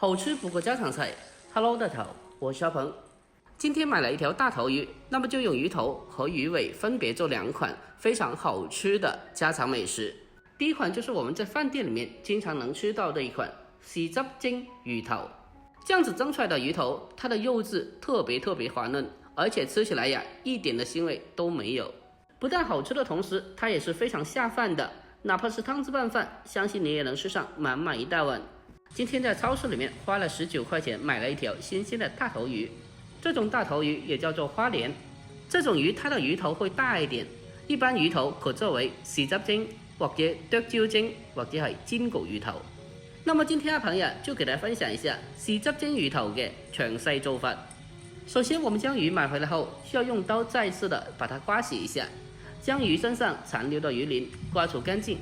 好吃不过家常菜。Hello， 大家好，我是阿鹏。今天买了一条大头鱼，那么就用鱼头和鱼尾分别做两款非常好吃的家常美食。第一款就是我们在饭店里面经常能吃到的一款豉汁蒸鱼头。这样子蒸出来的鱼头，它的肉质特别滑嫩，而且吃起来呀一点的腥味都没有。不但好吃的同时，它也是非常下饭的，哪怕是汤汁拌饭，相信你也能吃上满满一大碗。今天在超市里面花了19块钱买了一条新鲜的大头鱼，这种大头鱼也叫做花鲢。这种鱼它的鱼头会大一点，一般魚頭可作為豉汁蒸或者剁椒蒸或者係煎焗魚頭。那麼今天阿朋友就給大家分享一下豉汁蒸魚頭嘅詳細做法。首先我們將魚買回來後，需要用刀再次的把它刮洗一下，將魚身上殘留的魚鱗刮除乾淨。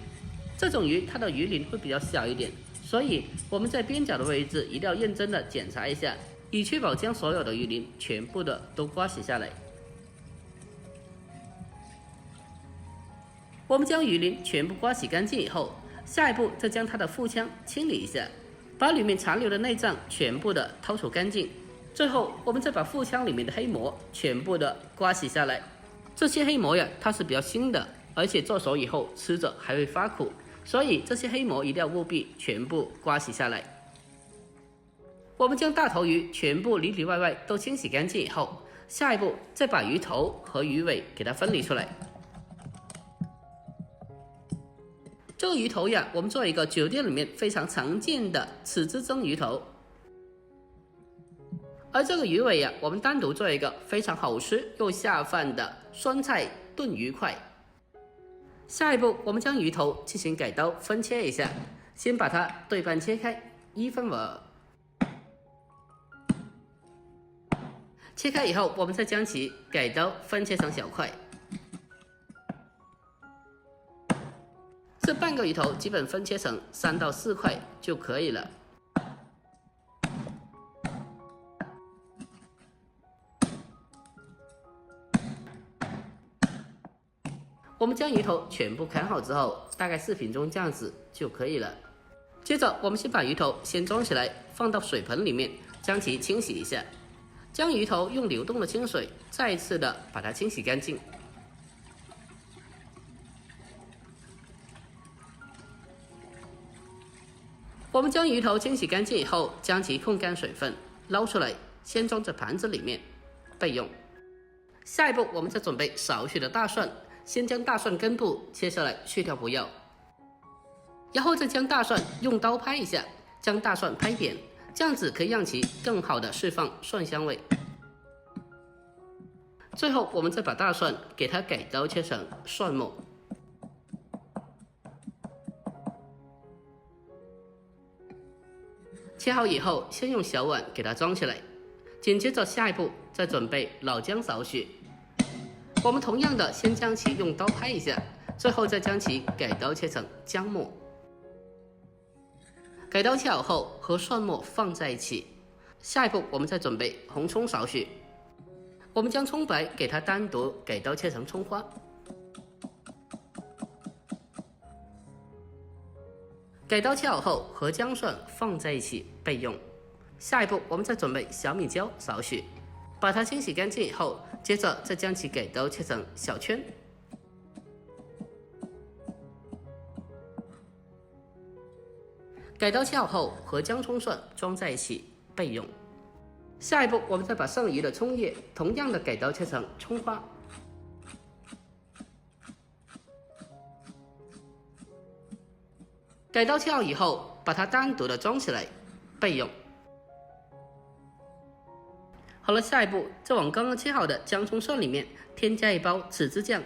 這種魚它的魚鱗會比較小一點，所以我們在邊角的位置一定要認真的檢查一下，以確保將所有的魚鱗全部的都刮洗下來。我們將魚鱗全部刮洗乾淨以後，下一步再將它的腹腔清理一下，把裡面殘留的內臟全部的掏除乾淨。最後我們再把腹腔裡面的黑膜全部的刮洗下來。這些黑膜呀，它是比較腥的，而且做熟以後吃着還會發苦，所以這些黑膜一定要務必全部刮洗下來。我們將大頭魚全部裡裡外外都清洗乾淨以後，下一步再把魚頭和魚尾給它分離出來。這個魚頭呀，我們做一個酒店裡面非常常見的豉汁蒸魚頭，而這個魚尾呀，我們單獨做一個非常好吃又下飯的酸菜燉魚塊。下一步我們將魚頭進行改刀分切一下，先把它對半切開，1分為2。切開以後，我們再將其改刀分切成小塊。這半個魚頭基本分切成3到4塊就可以了。我們將魚頭全部砍好之後，大概4分鐘這樣子就可以了。接着我們先把魚頭先裝起來，放到水盆裡面，將其清洗一下。將魚頭用流動的清水再一次的把它清洗乾淨。我們將魚頭清洗乾淨以後，將其控乾水分，撈出來，先裝在盤子裡面備用。下一步我們再準備少許的大蒜，先將大蒜根部切下來去掉不要，然後再將大蒜用刀拍一下，將大蒜拍扁，這樣子可以讓其更好的釋放蒜香味。最後我們再把大蒜給它改刀切成蒜末。切好以後，先用小碗給它裝起來，緊接着下一步再準備老薑少許。我們同樣的先將其用刀拍一下，最後再將其改刀切成薑末。改刀切好後和蒜末放在一起。下一步我們再準備紅蔥少許，我們將蔥白給它單獨改刀切成蔥花。改刀切好後和薑蒜放在一起備用。下一步我們再準備小米椒少許，把它清洗乾淨以後，接着再將其改刀切成小圈。改刀切好後和薑蔥蒜裝在一起備用。下一步我們再把剩餘的蔥葉同樣的改刀切成蔥花。改刀切好以後，把它單獨的裝起來備用。好了，下一步再往剛剛切好的薑蔥蒜裡面添加一包豉汁醬，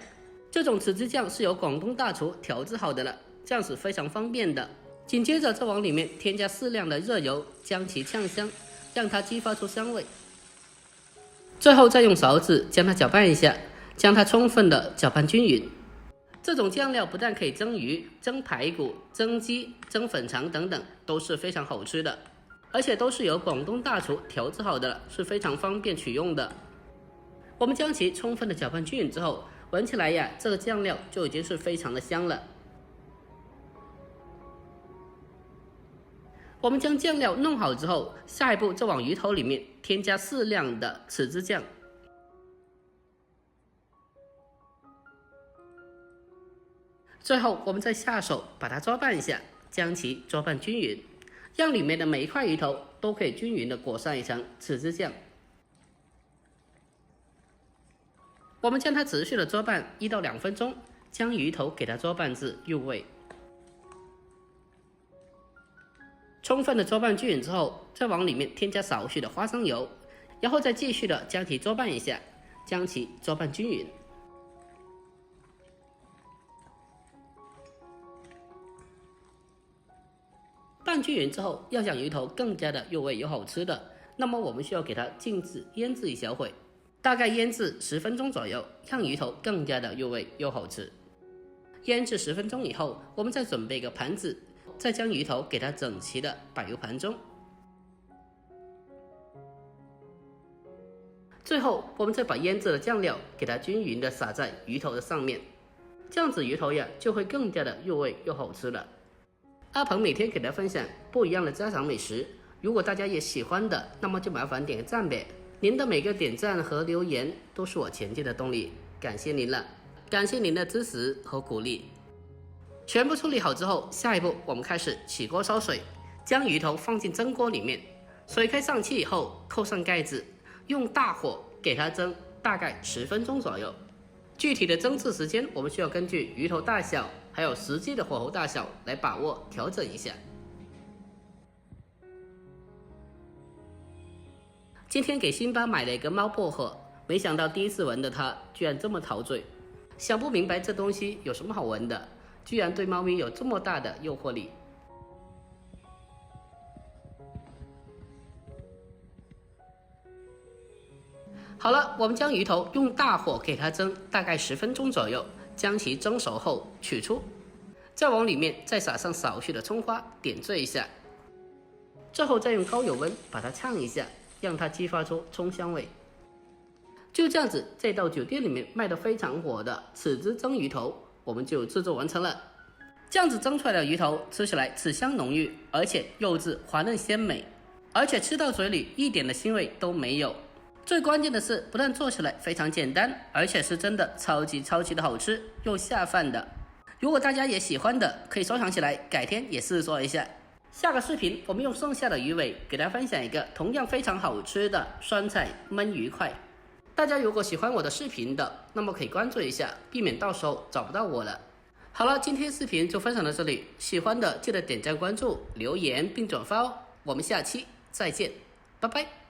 這種豉汁醬是由廣東大廚調製好的了，這樣是非常方便的。緊接着再往裡面添加適量的熱油，將其嗆香，讓它激發出香味。最後再用勺子將它攪拌一下，將它充分的攪拌均勻。這種醬料不但可以蒸魚、蒸排骨、蒸雞、蒸粉腸等等，都是非常好吃的，而且都是由廣東大廚調製好的了，是非常方便取用的。我們將其充分的攪拌均勻之後，聞起來呀，這個醬料就已經是非常的香了。我们将酱料弄好之后，下一步再往鱼头里面添加适量的豉汁酱。最后我们再下手把它抓拌一下，将其抓拌均匀，让里面的每一块鱼头都可以均匀的裹上一层豉汁酱。我们将它持续的抓拌1到2分钟，将鱼头给它抓拌至入味。充分的抓拌均匀之后，再往里面添加少许的花生油，然后再继续的将其抓拌一下，将其抓拌均匀。拌均匀之后，要想鱼头更加的入味又好吃的，那么我们需要给它静置腌制一小会，大概腌制10分钟左右，让鱼头更加的入味又好吃。腌制10分钟以后，我们再准备一个盘子，再将鱼头给它整齐的摆入盘中。最后我们再把腌制的酱料给它均匀的撒在鱼头的上面，这样子鱼头呀就会更加的入味又好吃了。阿鹏每天给大家分享不一样的家常美食，如果大家也喜欢的，那么就麻烦点个赞呗。您的每个点赞和留言都是我前进的动力，感谢您了，感谢您的支持和鼓励。全部处理好之后，下一步我们开始起锅烧水，将鱼头放进蒸锅里面，水开上气以后扣上盖子，用大火给它蒸大概10分钟左右。具体的蒸制时间我们需要根据鱼头大小还有实际的火候大小来把握调整一下。今天给辛巴买了一个猫薄荷，没想到第一次闻的它居然这么陶醉，想不明白这东西有什么好闻的，居然对猫咪有这么大的诱惑力。好了，我们将鱼头用大火给它蒸大概10分钟左右，将其蒸熟后取出，再往里面再撒上少许的葱花，点缀一下，最后再用高油温把它炝一下，让它激发出葱香味。就这样子，这道酒店里面卖得非常火的豉汁蒸鱼头我们就制作完成了。这样子蒸出来的鱼头吃起来脂香浓郁，而且肉质滑嫩鲜美，而且吃到嘴里一点的腥味都没有。最关键的是，不但做起来非常简单，而且是真的超级的好吃又下饭的。如果大家也喜欢的，可以收藏起来，改天也试做一下。下个视频我们用剩下的鱼尾给大家分享一个同样非常好吃的酸菜焖鱼块。大家如果喜欢我的视频的，那么可以关注一下，避免到时候找不到我了。好了，今天视频就分享到这里，喜欢的记得点赞关注、留言并转发哦。我们下期再见，拜拜。